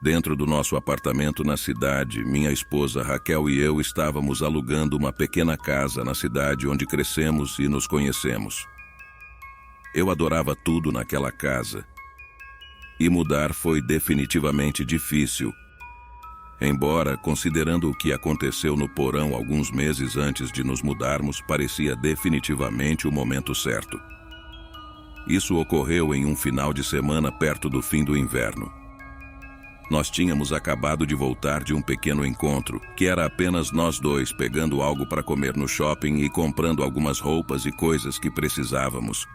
Dentro do nosso apartamento na cidade, minha esposa Raquel e eu estávamos alugando uma pequena casa na cidade onde crescemos e nos conhecemos. Eu adorava tudo naquela casa. E mudar foi definitivamente difícil. Embora, considerando o que aconteceu no porão alguns meses antes de nos mudarmos, parecia definitivamente o momento certo. Isso ocorreu em um final de semana perto do fim do inverno. Nós tínhamos acabado de voltar de um pequeno encontro, que era apenas nós dois pegando algo para comer no shopping e comprando algumas roupas e coisas que precisávamos.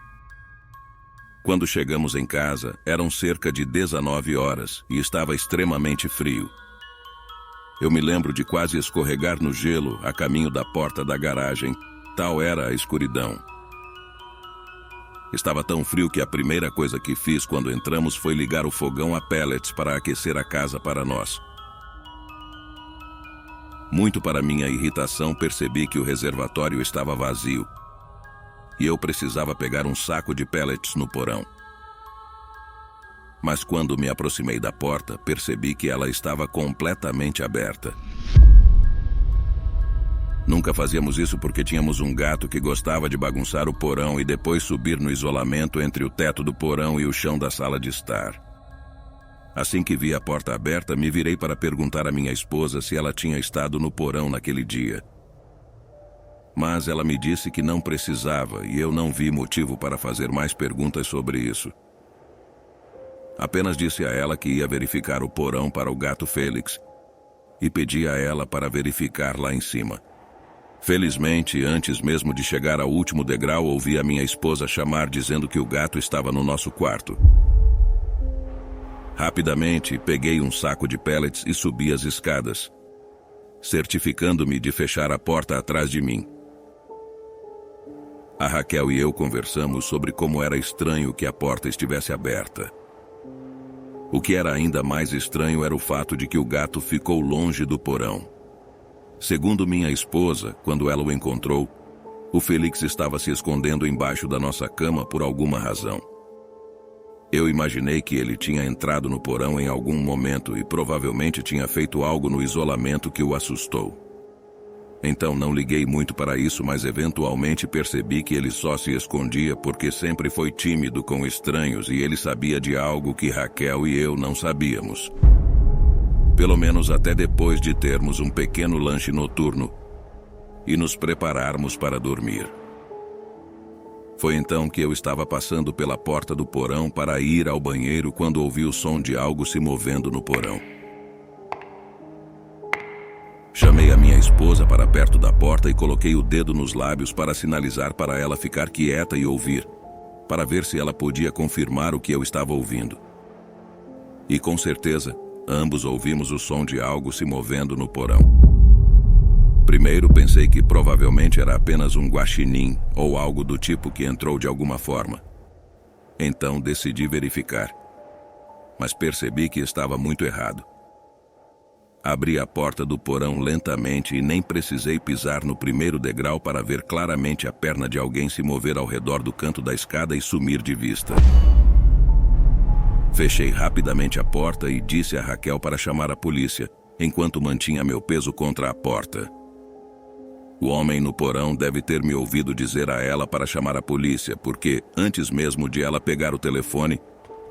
Quando chegamos em casa, eram cerca de 19 horas e estava extremamente frio. Eu me lembro de quase escorregar no gelo a caminho da porta da garagem, tal era a escuridão. Estava tão frio que a primeira coisa que fiz quando entramos foi ligar o fogão a pellets para aquecer a casa para nós. Muito para minha irritação, percebi que o reservatório estava vazio e eu precisava pegar um saco de pellets no porão. Mas quando me aproximei da porta, percebi que ela estava completamente aberta. Nunca fazíamos isso porque tínhamos um gato que gostava de bagunçar o porão e depois subir no isolamento entre o teto do porão e o chão da sala de estar. Assim que vi a porta aberta, me virei para perguntar à minha esposa se ela tinha estado no porão naquele dia. Mas ela me disse que não precisava e eu não vi motivo para fazer mais perguntas sobre isso. Apenas disse a ela que ia verificar o porão para o gato Félix e pedi a ela para verificar lá em cima. Felizmente, antes mesmo de chegar ao último degrau, ouvi a minha esposa chamar dizendo que o gato estava no nosso quarto. Rapidamente, peguei um saco de pellets e subi as escadas, certificando-me de fechar a porta atrás de mim. A Raquel e eu conversamos sobre como era estranho que a porta estivesse aberta. O que era ainda mais estranho era o fato de que o gato ficou longe do porão. Segundo minha esposa, quando ela o encontrou, o Félix estava se escondendo embaixo da nossa cama por alguma razão. Eu imaginei que ele tinha entrado no porão em algum momento e provavelmente tinha feito algo no isolamento que o assustou. Então não liguei muito para isso, mas eventualmente percebi que ele só se escondia porque sempre foi tímido com estranhos e ele sabia de algo que Raquel e eu não sabíamos. Pelo menos até depois de termos um pequeno lanche noturno e nos prepararmos para dormir. Foi então que eu estava passando pela porta do porão para ir ao banheiro quando ouvi o som de algo se movendo no porão. Chamei a minha esposa para perto da porta e coloquei o dedo nos lábios para sinalizar para ela ficar quieta e ouvir, para ver se ela podia confirmar o que eu estava ouvindo. E com certeza, ambos ouvimos o som de algo se movendo no porão. Primeiro pensei que provavelmente era apenas um guaxinim ou algo do tipo que entrou de alguma forma. Então decidi verificar, mas percebi que estava muito errado. Abri a porta do porão lentamente e nem precisei pisar no primeiro degrau para ver claramente a perna de alguém se mover ao redor do canto da escada e sumir de vista. Fechei rapidamente a porta e disse a Raquel para chamar a polícia, enquanto mantinha meu peso contra a porta. O homem no porão deve ter me ouvido dizer a ela para chamar a polícia, porque, antes mesmo de ela pegar o telefone,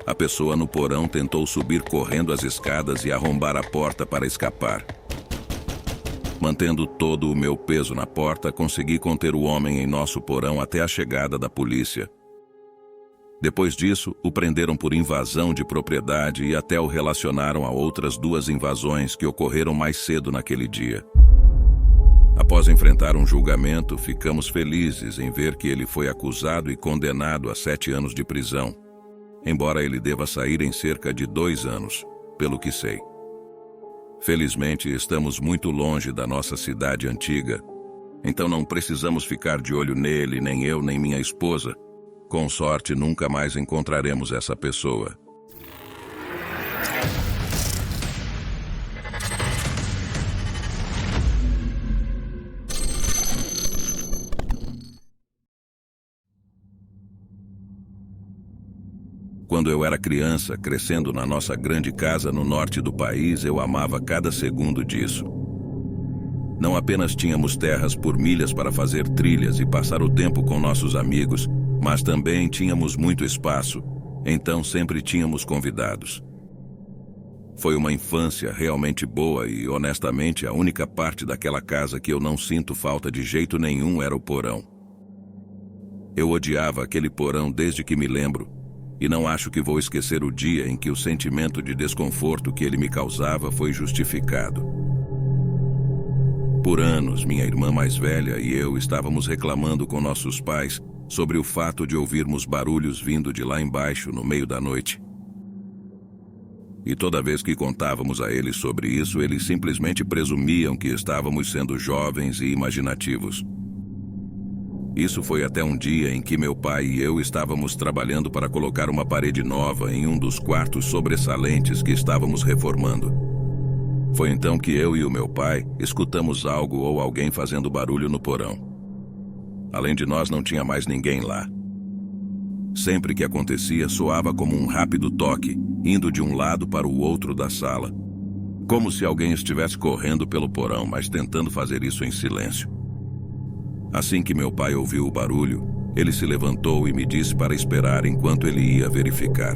a pessoa no porão tentou subir correndo as escadas e arrombar a porta para escapar. Mantendo todo o meu peso na porta, consegui conter o homem em nosso porão até a chegada da polícia. Depois disso, o prenderam por invasão de propriedade e até o relacionaram a outras 2 invasões que ocorreram mais cedo naquele dia. Após enfrentar um julgamento, ficamos felizes em ver que ele foi acusado e condenado a 7 anos de prisão, embora ele deva sair em cerca de 2 anos, pelo que sei. Felizmente, estamos muito longe da nossa cidade antiga, então não precisamos ficar de olho nele, nem eu, nem minha esposa. Com sorte, nunca mais encontraremos essa pessoa. Quando eu era criança, crescendo na nossa grande casa no norte do país, eu amava cada segundo disso. Não apenas tínhamos terras por milhas para fazer trilhas e passar o tempo com nossos amigos, mas também tínhamos muito espaço, então sempre tínhamos convidados. Foi uma infância realmente boa e, honestamente, a única parte daquela casa que eu não sinto falta de jeito nenhum era o porão. Eu odiava aquele porão desde que me lembro, e não acho que vou esquecer o dia em que o sentimento de desconforto que ele me causava foi justificado. Por anos, minha irmã mais velha e eu estávamos reclamando com nossos pais sobre o fato de ouvirmos barulhos vindo de lá embaixo no meio da noite. E toda vez que contávamos a eles sobre isso, eles simplesmente presumiam que estávamos sendo jovens e imaginativos. Isso foi até um dia em que meu pai e eu estávamos trabalhando para colocar uma parede nova em um dos quartos sobressalentes que estávamos reformando. Foi então que eu e o meu pai escutamos algo ou alguém fazendo barulho no porão. Além de nós, não tinha mais ninguém lá. Sempre que acontecia, soava como um rápido toque, indo de um lado para o outro da sala. Como se alguém estivesse correndo pelo porão, mas tentando fazer isso em silêncio. Assim que meu pai ouviu o barulho, ele se levantou e me disse para esperar enquanto ele ia verificar.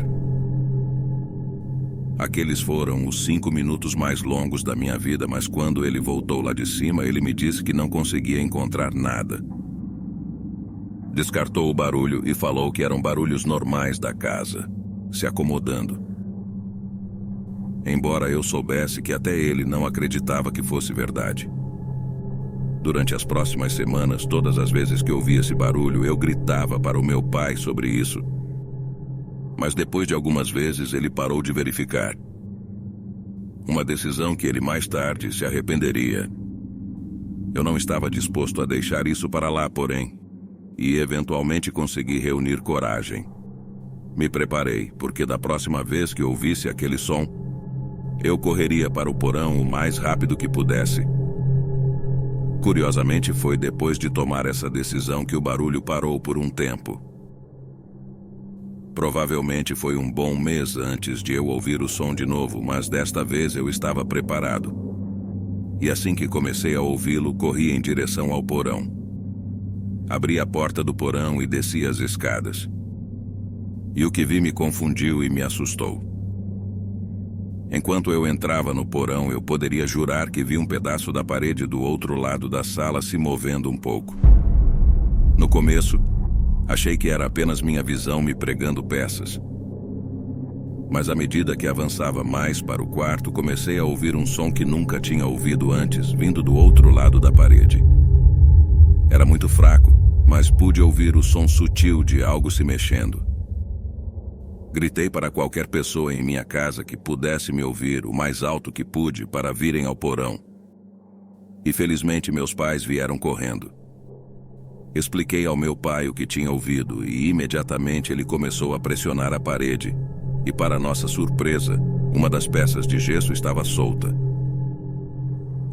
Aqueles foram os 5 minutos mais longos da minha vida, mas quando ele voltou lá de cima, ele me disse que não conseguia encontrar nada. Descartou o barulho e falou que eram barulhos normais da casa, se acomodando. Embora eu soubesse que até ele não acreditava que fosse verdade. Durante as próximas semanas, todas as vezes que ouvia esse barulho, eu gritava para o meu pai sobre isso. Mas depois de algumas vezes, ele parou de verificar. Uma decisão que ele mais tarde se arrependeria. Eu não estava disposto a deixar isso para lá, porém, e eventualmente consegui reunir coragem. Me preparei, porque da próxima vez que ouvisse aquele som, eu correria para o porão o mais rápido que pudesse. Curiosamente, foi depois de tomar essa decisão que o barulho parou por um tempo. Provavelmente foi um bom mês antes de eu ouvir o som de novo, mas desta vez eu estava preparado. E assim que comecei a ouvi-lo, corri em direção ao porão. Abri a porta do porão e desci as escadas. E o que vi me confundiu e me assustou. Enquanto eu entrava no porão, eu poderia jurar que vi um pedaço da parede do outro lado da sala se movendo um pouco. No começo, achei que era apenas minha visão me pregando peças. Mas à medida que avançava mais para o quarto, comecei a ouvir um som que nunca tinha ouvido antes, vindo do outro lado da parede. Era muito fraco, mas pude ouvir o som sutil de algo se mexendo. Gritei para qualquer pessoa em minha casa que pudesse me ouvir o mais alto que pude para virem ao porão. E felizmente meus pais vieram correndo. Expliquei ao meu pai o que tinha ouvido e imediatamente ele começou a pressionar a parede. E para nossa surpresa, uma das peças de gesso estava solta.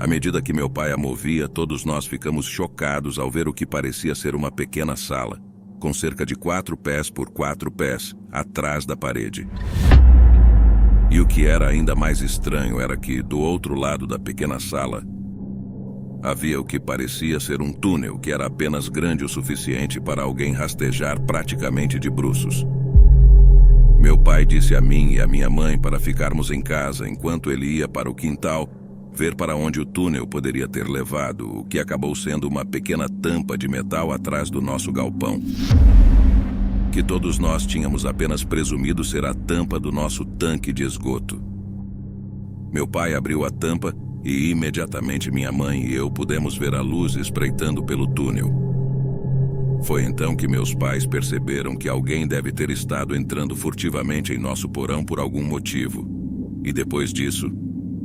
À medida que meu pai a movia, todos nós ficamos chocados ao ver o que parecia ser uma pequena sala, com cerca de 4 pés por 4 pés, atrás da parede. E o que era ainda mais estranho era que, do outro lado da pequena sala, havia o que parecia ser um túnel que era apenas grande o suficiente para alguém rastejar praticamente de bruços. Meu pai disse a mim e a minha mãe para ficarmos em casa enquanto ele ia para o quintal ver para onde o túnel poderia ter levado, o que acabou sendo uma pequena tampa de metal atrás do nosso galpão, que todos nós tínhamos apenas presumido ser a tampa do nosso tanque de esgoto. Meu pai abriu a tampa e imediatamente minha mãe e eu pudemos ver a luz espreitando pelo túnel. Foi então que meus pais perceberam que alguém deve ter estado entrando furtivamente em nosso porão por algum motivo. E depois disso,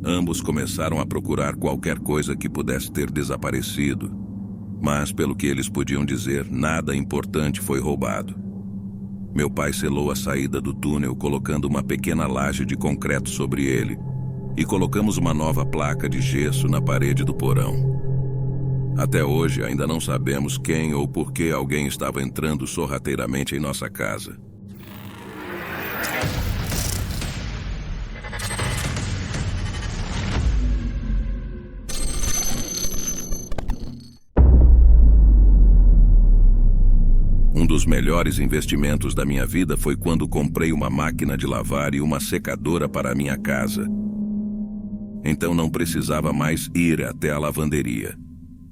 ambos começaram a procurar qualquer coisa que pudesse ter desaparecido. Mas, pelo que eles podiam dizer, nada importante foi roubado. Meu pai selou a saída do túnel colocando uma pequena laje de concreto sobre ele e colocamos uma nova placa de gesso na parede do porão. Até hoje ainda não sabemos quem ou por que alguém estava entrando sorrateiramente em nossa casa. dos melhores investimentos da minha vida foi quando comprei uma máquina de lavar e uma secadora para a minha casa. Então não precisava mais ir até a lavanderia.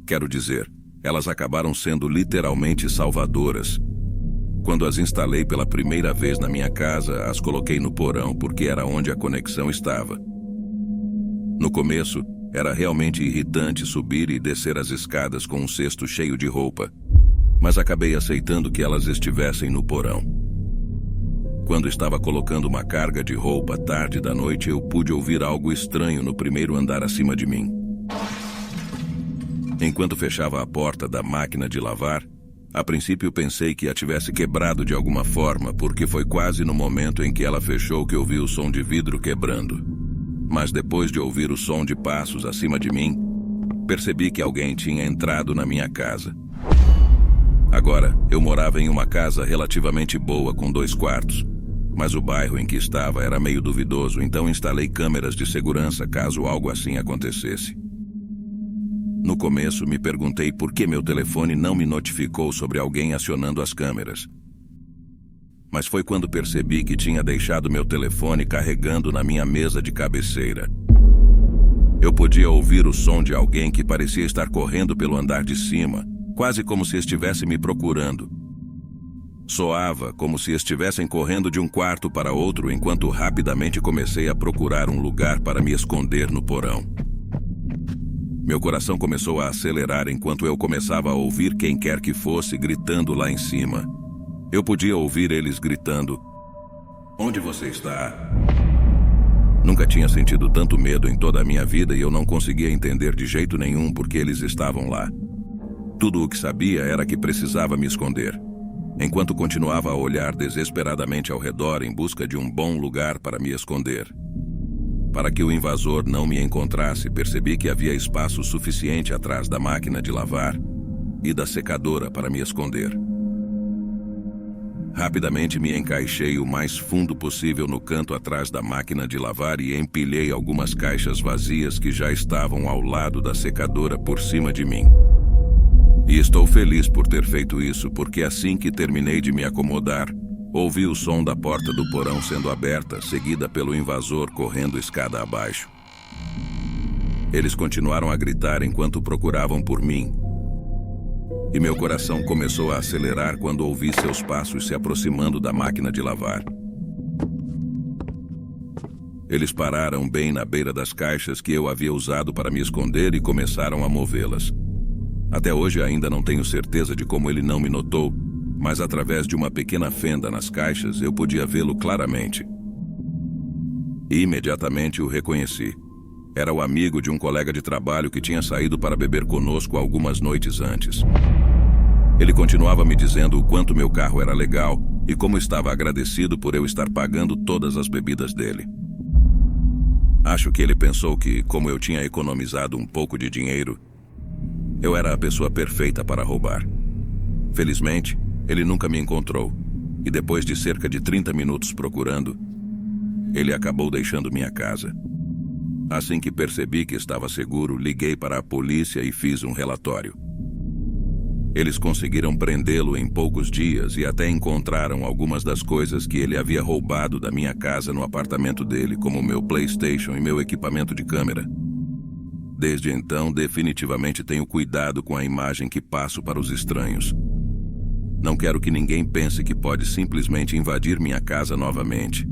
Quero dizer, elas acabaram sendo literalmente salvadoras. Quando as instalei pela primeira vez na minha casa, as coloquei no porão porque era onde a conexão estava. No começo, era realmente irritante subir e descer as escadas com um cesto cheio de roupa, mas acabei aceitando que elas estivessem no porão. Quando estava colocando uma carga de roupa tarde da noite, eu pude ouvir algo estranho no primeiro andar acima de mim. Enquanto fechava a porta da máquina de lavar, a princípio pensei que a tivesse quebrado de alguma forma, porque foi quase no momento em que ela fechou que ouvi o som de vidro quebrando. Mas depois de ouvir o som de passos acima de mim, percebi que alguém tinha entrado na minha casa. Agora, eu morava em uma casa relativamente boa com 2 quartos, mas o bairro em que estava era meio duvidoso, então instalei câmeras de segurança caso algo assim acontecesse. No começo, me perguntei por que meu telefone não me notificou sobre alguém acionando as câmeras. Mas foi quando percebi que tinha deixado meu telefone carregando na minha mesa de cabeceira. Eu podia ouvir o som de alguém que parecia estar correndo pelo andar de cima, quase como se estivesse me procurando. Soava como se estivessem correndo de um quarto para outro, enquanto rapidamente comecei a procurar um lugar para me esconder no porão. Meu coração começou a acelerar enquanto eu começava a ouvir quem quer que fosse gritando lá em cima. Eu podia ouvir eles gritando: "Onde você está?" Nunca tinha sentido tanto medo em toda a minha vida e eu não conseguia entender de jeito nenhum por que eles estavam lá. Tudo o que sabia era que precisava me esconder. Enquanto continuava a olhar desesperadamente ao redor em busca de um bom lugar para me esconder. Para que o invasor não me encontrasse, percebi que havia espaço suficiente atrás da máquina de lavar e da secadora para me esconder. Rapidamente me encaixei o mais fundo possível no canto atrás da máquina de lavar e empilhei algumas caixas vazias que já estavam ao lado da secadora por cima de mim. E estou feliz por ter feito isso, porque assim que terminei de me acomodar, ouvi o som da porta do porão sendo aberta, seguida pelo invasor correndo escada abaixo. Eles continuaram a gritar enquanto procuravam por mim. E meu coração começou a acelerar quando ouvi seus passos se aproximando da máquina de lavar. Eles pararam bem na beira das caixas que eu havia usado para me esconder e começaram a movê-las. Até hoje ainda não tenho certeza de como ele não me notou, mas através de uma pequena fenda nas caixas eu podia vê-lo claramente. E imediatamente o reconheci. Era o amigo de um colega de trabalho que tinha saído para beber conosco algumas noites antes. Ele continuava me dizendo o quanto meu carro era legal e como estava agradecido por eu estar pagando todas as bebidas dele. Acho que ele pensou que, como eu tinha economizado um pouco de dinheiro, eu era a pessoa perfeita para roubar. Felizmente, ele nunca me encontrou, e depois de cerca de 30 minutos procurando, ele acabou deixando minha casa. Assim que percebi que estava seguro, liguei para a polícia e fiz um relatório. Eles conseguiram prendê-lo em poucos dias e até encontraram algumas das coisas que ele havia roubado da minha casa no apartamento dele, como meu PlayStation e meu equipamento de câmera. Desde então, definitivamente tenho cuidado com a imagem que passo para os estranhos. Não quero que ninguém pense que pode simplesmente invadir minha casa novamente.